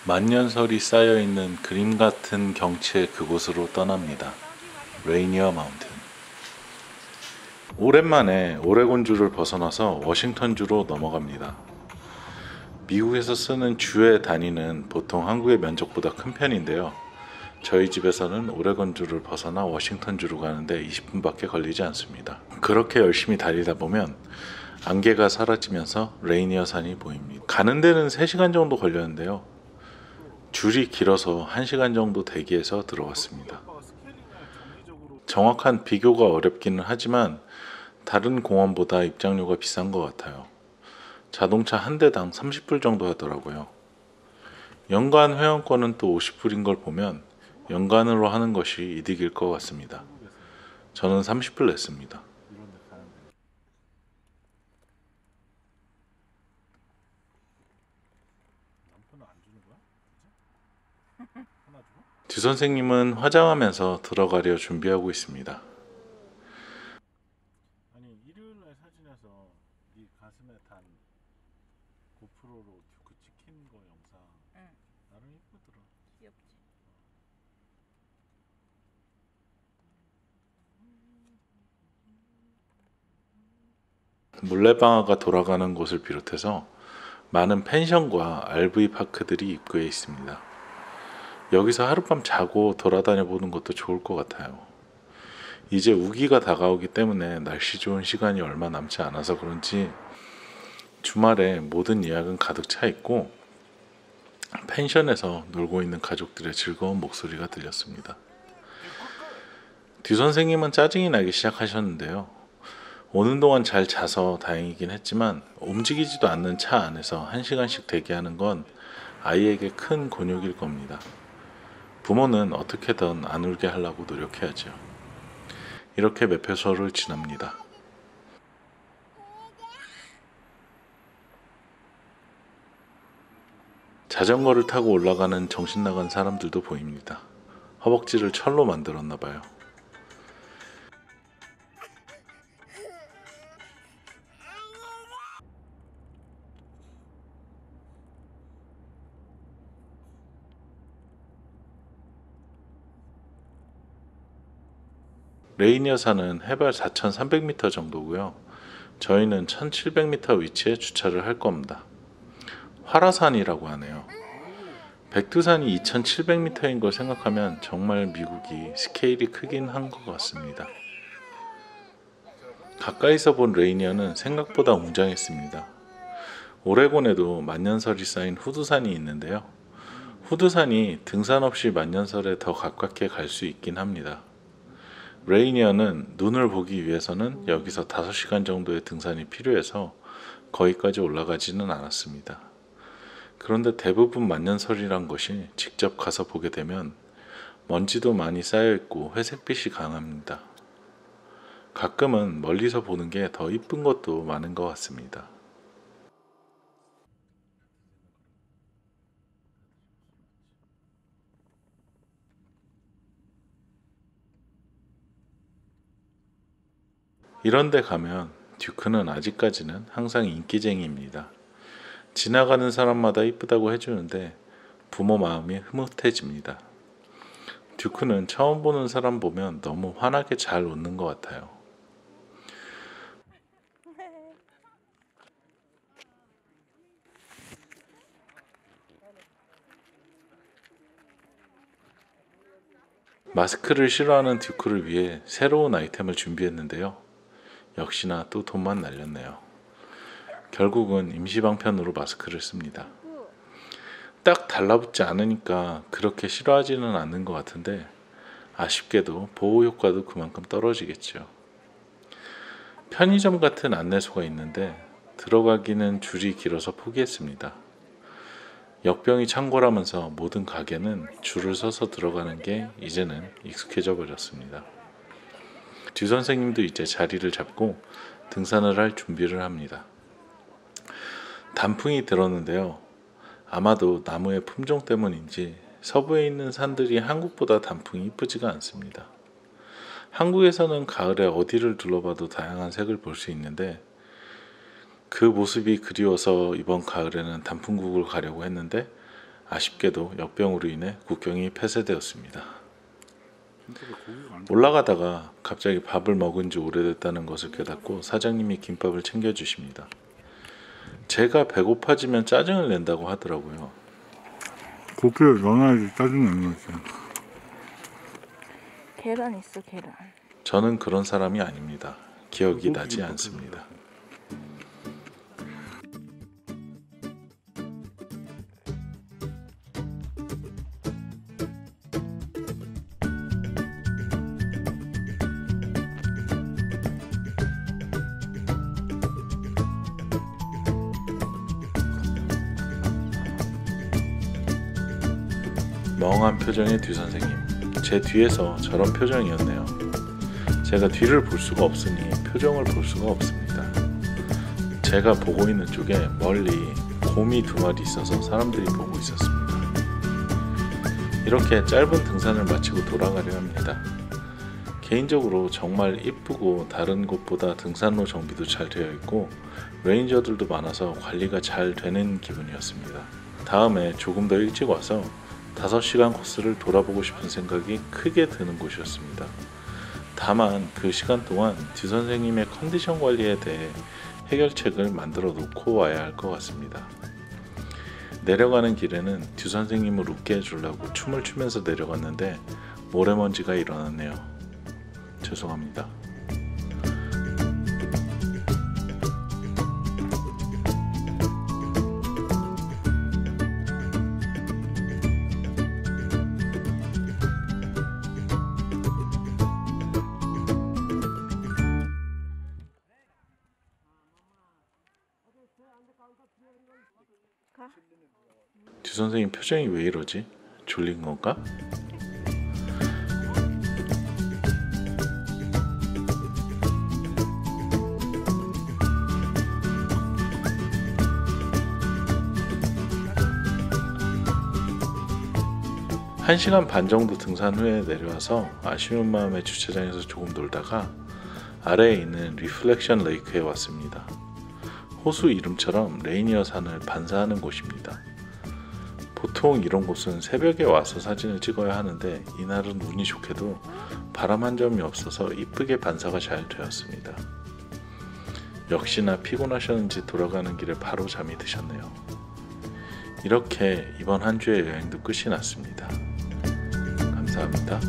만년설이 쌓여있는 그림 같은 경치의 그곳으로 떠납니다. 레이니어 마운틴. 오랜만에 오레곤주를 벗어나서 워싱턴주로 넘어갑니다. 미국에서 쓰는 주의 단위는 보통 한국의 면적보다 큰 편인데요. 저희 집에서는 오레곤주를 벗어나 워싱턴주로 가는데 20분밖에 걸리지 않습니다. 그렇게 열심히 달리다 보면 안개가 사라지면서 레이니어 산이 보입니다. 가는 데는 3시간 정도 걸렸는데요. 줄이 길어서 1시간 정도 대기해서 들어왔습니다. 정확한 비교가 어렵기는 하지만 다른 공원보다 입장료가 비싼 것 같아요. 자동차 한 대당 30불 정도 하더라고요. 연간 회원권은 또 50불인 걸 보면 연간으로 하는 것이 이득일 것 같습니다. 저는 30불 냈습니다. 주 선생님은 화장하면서 들어가려 준비하고 있습니다. 아니 일요일날 사진에서 네 가슴에 단 고프로로 그 찍힌 거 영상 응. 나름 이쁘더라. 귀엽지. 물레방아가 돌아가는 곳을 비롯해서 많은 펜션과 RV 파크들이 입구에 있습니다. 여기서 하룻밤 자고 돌아다녀 보는 것도 좋을 것 같아요. 이제 우기가 다가오기 때문에 날씨 좋은 시간이 얼마 남지 않아서 그런지 주말에 모든 예약은 가득 차 있고 펜션에서 놀고 있는 가족들의 즐거운 목소리가 들렸습니다. 듀 선생님은 짜증이 나기 시작하셨는데요. 오는 동안 잘 자서 다행이긴 했지만 움직이지도 않는 차 안에서 1시간씩 대기하는 건 아이에게 큰 곤욕일 겁니다. 부모는 어떻게든 안 울게 하려고 노력해야죠. 이렇게 매표소를 지납니다. 자전거를 타고 올라가는 정신나간 사람들도 보입니다. 허벅지를 철로 만들었나 봐요. 레이니어 산은 해발 4,300m 정도고요. 저희는 1,700m 위치에 주차를 할 겁니다. 화라산이라고 하네요. 백두산이 2,700m인 걸 생각하면 정말 미국이 스케일이 크긴 한 것 같습니다. 가까이서 본 레이니어는 생각보다 웅장했습니다. 오레곤에도 만년설이 쌓인 후드산이 있는데요. 후드산이 등산 없이 만년설에 더 가깝게 갈 수 있긴 합니다. 레이니어는 눈을 보기 위해서는 여기서 5시간 정도의 등산이 필요해서 거기까지 올라가지는 않았습니다. 그런데 대부분 만년설이란 것이 직접 가서 보게 되면 먼지도 많이 쌓여있고 회색빛이 강합니다. 가끔은 멀리서 보는 게 더 이쁜 것도 많은 것 같습니다. 이런데 가면 듀크는 아직까지는 항상 인기쟁이입니다. 지나가는 사람마다 이쁘다고 해주는데 부모 마음이 흐뭇해집니다. 듀크는 처음 보는 사람 보면 너무 환하게 잘 웃는 것 같아요. 마스크를 싫어하는 듀크를 위해 새로운 아이템을 준비했는데요. 역시나 또 돈만 날렸네요. 결국은 임시방편으로 마스크를 씁니다. 딱 달라붙지 않으니까 그렇게 싫어하지는 않는 것 같은데 아쉽게도 보호 효과도 그만큼 떨어지겠죠. 편의점 같은 안내소가 있는데 들어가기는 줄이 길어서 포기했습니다. 역병이 창궐하면서 모든 가게는 줄을 서서 들어가는 게 이제는 익숙해져 버렸습니다. 듀 선생님도 이제 자리를 잡고 등산을 할 준비를 합니다. 단풍이 들었는데요. 아마도 나무의 품종 때문인지 서부에 있는 산들이 한국보다 단풍이 이쁘지가 않습니다. 한국에서는 가을에 어디를 둘러봐도 다양한 색을 볼 수 있는데 그 모습이 그리워서 이번 가을에는 단풍국을 가려고 했는데 아쉽게도 역병으로 인해 국경이 폐쇄되었습니다. 진짜로 고기가 안 올라가다가 갑자기 밥을 먹은 지 오래됐다는 것을 깨닫고 사장님이 김밥을 챙겨주십니다. 제가 배고파지면 짜증을 낸다고 하더라고요. 고기를 넣어야지 짜증나는 거지. 계란 있어, 계란. 저는 그런 사람이 아닙니다. 기억이 나지 않습니다. 멍한 표정의 듀 선생님, 제 뒤에서 저런 표정이었네요. 제가 뒤를 볼 수가 없으니 표정을 볼 수가 없습니다. 제가 보고 있는 쪽에 멀리 곰이 2마리 있어서 사람들이 보고 있었습니다. 이렇게 짧은 등산을 마치고 돌아가려 합니다. 개인적으로 정말 이쁘고 다른 곳보다 등산로 정비도 잘 되어 있고 레인저들도 많아서 관리가 잘 되는 기분이었습니다. 다음에 조금 더 일찍 와서 5시간 코스를 돌아보고 싶은 생각이 크게 드는 곳이었습니다. 다만 그 시간 동안 듀 선생님의 컨디션 관리에 대해 해결책을 만들어 놓고 와야 할 것 같습니다. 내려가는 길에는 듀 선생님을 웃게 해주려고 춤을 추면서 내려갔는데 모래먼지가 일어났네요. 죄송합니다. 가. 듀 선생님 표정이 왜 이러지? 졸린 건가? 한 시간 반 정도 등산 후에 내려와서 아쉬운 마음에 주차장에서 조금 놀다가 아래에 있는 리플렉션 레이크에 왔습니다. 호수 이름처럼 레이니어 산을 반사하는 곳입니다. 보통 이런 곳은 새벽에 와서 사진을 찍어야 하는데 이날은 운이 좋게도 바람 한 점이 없어서 이쁘게 반사가 잘 되었습니다. 역시나 피곤하셨는지 돌아가는 길에 바로 잠이 드셨네요. 이렇게 이번 한 주의 여행도 끝이 났습니다. 감사합니다.